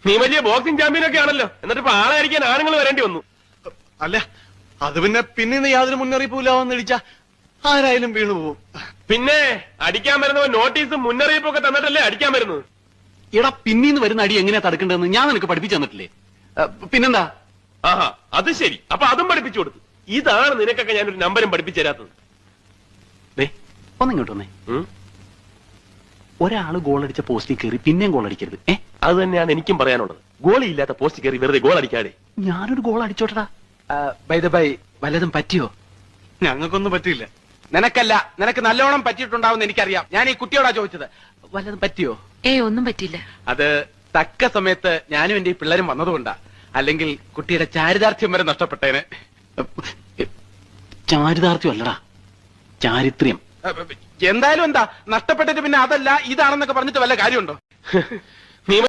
നീ വലിയ ബോക്സിംഗ് ചാമ്പ്യനൊക്കെ ആണല്ലോ, എന്നിട്ട് ഇപ്പൊ ആളായിരിക്കാൻ ആണുങ്ങൾ വരേണ്ടി വന്നു. അല്ല, അത് പിന്നെ യാതൊരു മുന്നറിയിപ്പില്ലാവെന്ന് ഇടിച്ച ആരായാലും വീണു പോകും. പിന്നെ അടിക്കാൻ വരുന്നവൻ നോട്ടീസും മുന്നറിയിപ്പൊക്കെ തന്നിട്ടല്ലേ അടിക്കാൻ വരുന്നത്. എടാ, പിന്നീന്ന് വരുന്ന അടി എങ്ങനെയാ തടുക്കേണ്ടതെന്ന് ഞാൻ നിനക്ക് പഠിപ്പിച്ചു തന്നിട്ടില്ലേ? പിന്നെന്താ? ആഹാ, അത് ശരി. അപ്പൊ അതും പഠിപ്പിച്ചു കൊടുത്തു. ഇതാണ് നിനക്കൊക്കെ ഞാനൊരു നമ്പരും പഠിപ്പിച്ചു തരാത്തത്. ഒന്നിങ്ങോട്ട് വന്നേ. ഒരാള് ഗോളടിച്ച പോസ്റ്റിൽ കയറി പിന്നെയും ഗോൾ അടിക്കരുത്. അത് തന്നെയാണ് എനിക്കും പറയാനുള്ളത്. ഗോളി ഇല്ലാത്ത പോസ്റ്റ് കയറി വെറുതെ ഗോൾ അടിക്കാതെ. ഞാനൊരു ഗോൾ അടിച്ചോട്ടടാ. വല്ലതും പറ്റിയോ? ഞങ്ങൾക്കൊന്നും പറ്റില്ല. നിനക്കല്ല, നിനക്ക് നല്ലോണം പറ്റിയിട്ടുണ്ടാവുമെന്ന് എനിക്കറിയാം. ഞാൻ ഈ കുട്ടിയോടാ ചോദിച്ചത്. വല്ലതും പറ്റിയോ? ഒന്നും പറ്റിയില്ല. അത് തക്ക സമയത്ത് ഞാനും എന്റെ ഈ പിള്ളേരും വന്നതുകൊണ്ടാ. അല്ലെങ്കിൽ കുട്ടിയുടെ ചാരിതാർത്ഥ്യം വരെ നഷ്ടപ്പെട്ടേനെ. ചാരിതാർത്ഥ്യം അല്ലടാ, ചാരിത്രം. എന്തായാലും എന്താ നഷ്ടപ്പെട്ടിട്ട് പിന്നെ അതല്ല ഇതാണെന്നൊക്കെ പറഞ്ഞിട്ട് വല്ല കാര്യമുണ്ടോ?